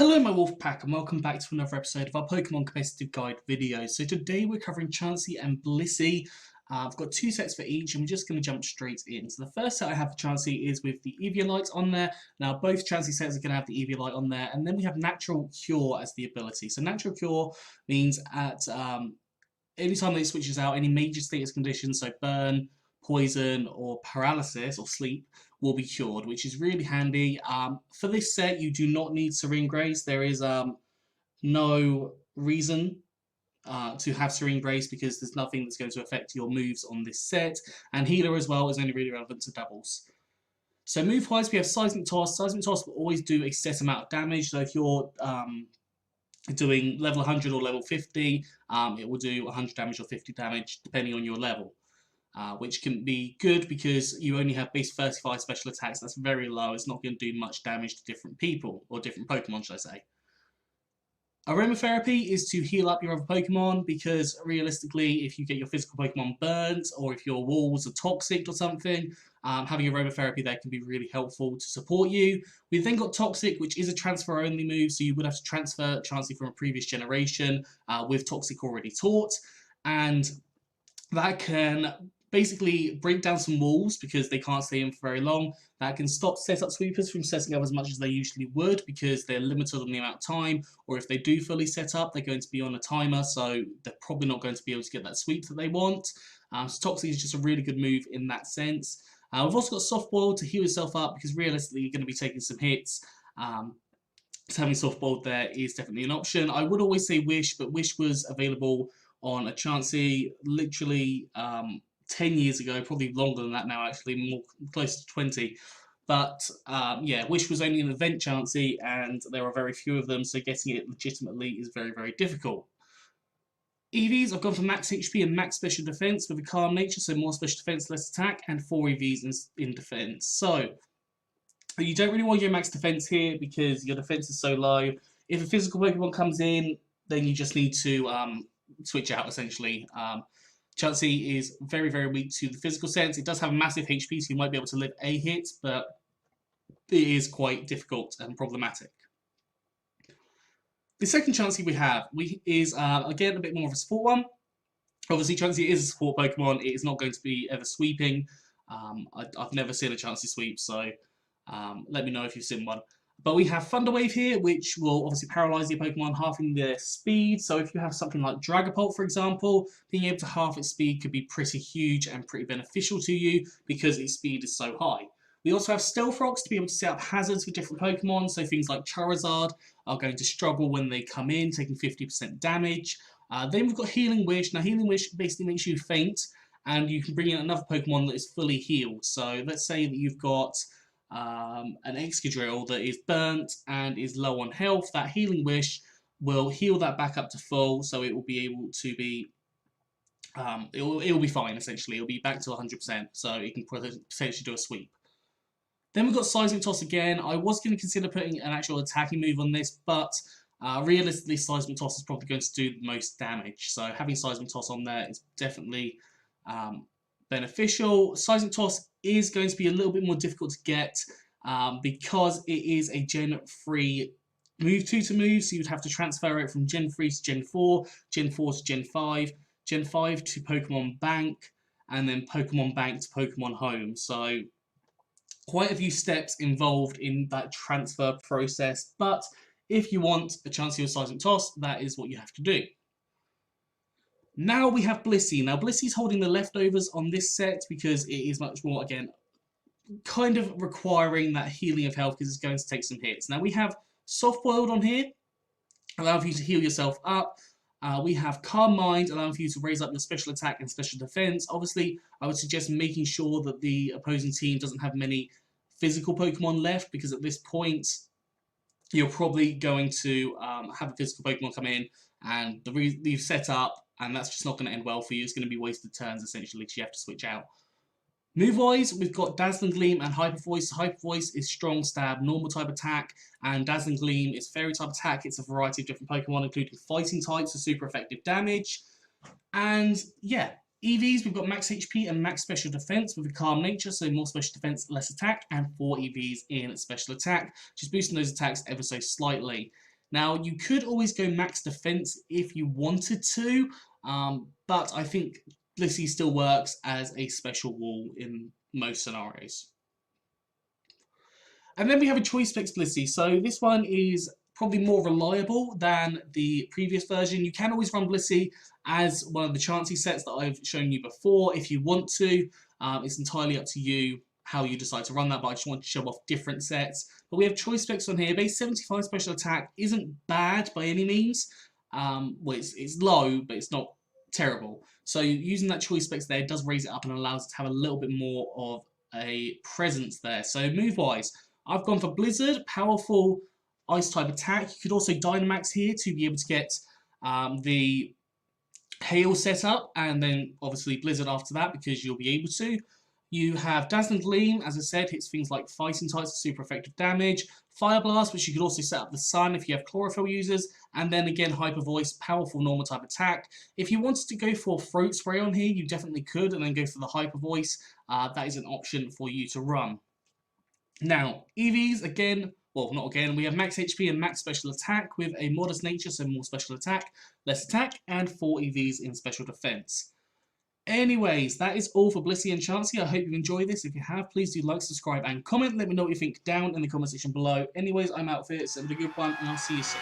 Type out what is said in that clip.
Hello my wolf pack and welcome back to another episode of our Pokemon competitive guide video. So today we're covering Chansey and Blissey. I've got two sets for each and we're just going to jump straight in. So the first set I have for Chansey is with the Eviolite on there. Now both Chansey sets are going to have the Eviolite on there, and then we have Natural Cure as the ability. So Natural Cure means at anytime that it switches out any major status conditions, so burn, poison, or paralysis, or sleep, will be cured, which is really handy. For this set, you do not need Serene Grace. There is no reason to have Serene Grace because there's nothing that's going to affect your moves on this set. And Healer as well is only really relevant to doubles. So move-wise, we have Seismic Toss. Seismic Toss will always do a set amount of damage. So if you're doing level 100 or level 50, it will do 100 damage or 50 damage depending on your level. Which can be good because you only have base 35 special attacks. That's very low. It's not going to do much damage to different people, or different Pokemon, should I say. Aromatherapy is to heal up your other Pokemon, because realistically, if you get your physical Pokemon burnt, or if your walls are toxic or something, having Aromatherapy there can be really helpful to support you. We've then got Toxic, which is a transfer-only move, so you would have to transfer Chansey from a previous generation with Toxic already taught, and that can basically break down some walls because they can't stay in for very long. That can stop setup sweepers from setting up as much as they usually would because they're limited on the amount of time, or if they do fully set up, they're going to be on a timer, so they're probably not going to be able to get that sweep that they want. So Toxic is just a really good move in that sense. We've also got Soft Boiled to heal yourself up because realistically you're going to be taking some hits. So having Soft Boiled there is definitely an option. I would always say Wish, but Wish was available on a Chansey literally 10 years ago, probably longer than that now actually, more close to 20. But yeah, Wish was only an event Chansey and there are very few of them, so getting it legitimately is very, very difficult. EVs, I've gone for max HP and max special defense with a calm nature, so more special defense, less attack, and 4 EVs in defense. So you don't really want your max defense here because your defense is so low. If a physical Pokemon comes in, then you just need to switch out essentially. Chansey is very, very weak to the physical sense. It does have massive HP, so you might be able to live a hit, but it is quite difficult and problematic. The second Chansey we have is, again, a bit more of a support one. Obviously, Chansey is a support Pokemon. It is not going to be ever sweeping. I've never seen a Chansey sweep, so let me know if you've seen one. But we have Thunder Wave here, which will obviously paralyze your Pokemon, halving their speed. So if you have something like Dragapult, for example, being able to halve its speed could be pretty huge and pretty beneficial to you because its speed is so high. We also have Stealth Rocks to be able to set up hazards for different Pokemon. So things like Charizard are going to struggle when they come in, taking 50% damage. Then we've got Healing Wish. Now, Healing Wish basically makes you faint, and you can bring in another Pokemon that is fully healed. So let's say that you've got an Excadrill that is burnt and is low on health. That Healing Wish will heal that back up to full, so it will be able to be it will be fine essentially. It'll be back to 100%, so it can potentially do a sweep. Then we've got Seismic Toss again. I was going to consider putting an actual attacking move on this, but realistically Seismic Toss is probably going to do the most damage, so having Seismic Toss on there is definitely beneficial. Seismic Toss is going to be a little bit more difficult to get because it is a Gen 3 move to move, so you'd have to transfer it from Gen 3 to Gen 4, Gen 4 to Gen 5, Gen 5 to Pokemon Bank, and then Pokemon Bank to Pokemon Home. So quite a few steps involved in that transfer process, but if you want a chance of Seismic Toss, that is what you have to do. Now we have Blissey. Now Blissey's holding the leftovers on this set because it is much more, again, kind of requiring that healing of health because it's going to take some hits. Now we have Soft Boiled on here, allowing for you to heal yourself up. We have Calm Mind, allowing for you to raise up your special attack and special defense. Obviously, I would suggest making sure that the opposing team doesn't have many physical Pokemon left, because at this point, you're probably going to have a physical Pokemon come in, and you've set up, and that's just not going to end well for you. It's going to be wasted turns, essentially, because you have to switch out. Move-wise, we've got Dazzling Gleam and Hyper Voice. Hyper Voice is strong stab, normal type attack, and Dazzling Gleam is fairy type attack. It's a variety of different Pokemon, including fighting types for super effective damage. And yeah, EVs, we've got max HP and max special defense with a calm nature, so more special defense, less attack, and 4 EVs in special attack, just boosting those attacks ever so slightly. Now, you could always go max defense if you wanted to, but I think Blissey still works as a special wall in most scenarios. And then we have a choice fix Blissey. So this one is probably more reliable than the previous version. You can always run Blissey as one of the Chansey sets that I've shown you before if you want to. It's entirely up to you how you decide to run that, but I just want to show off different sets. But we have choice fix on here. Base 75 special attack isn't bad by any means. Well, it's low, but it's not terrible. So using that choice specs there does raise it up and allows it to have a little bit more of a presence there. So move-wise, I've gone for Blizzard, powerful ice type attack. You could also Dynamax here to be able to get the Hail set up, and then obviously Blizzard after that because you'll be able to. You have Dazzling Gleam, as I said, hits things like Fighting types, super effective damage. Fire Blast, which you could also set up the Sun if you have Chlorophyll users. And then again, Hyper Voice, powerful normal type attack. If you wanted to go for Throat Spray on here, you definitely could, and then go for the Hyper Voice. That is an option for you to run. Now, EVs, again, well, not again, we have max HP and max special attack with a modest nature, so more special attack, less attack, and 4 EVs in special defense. Anyways, that is all for Blissey and Chansey. I hope you enjoyed this. If you have, please do like, subscribe, and comment. Let me know what you think down in the comment section below. Anyways, I'm out for it, so have a good one, and I'll see you soon.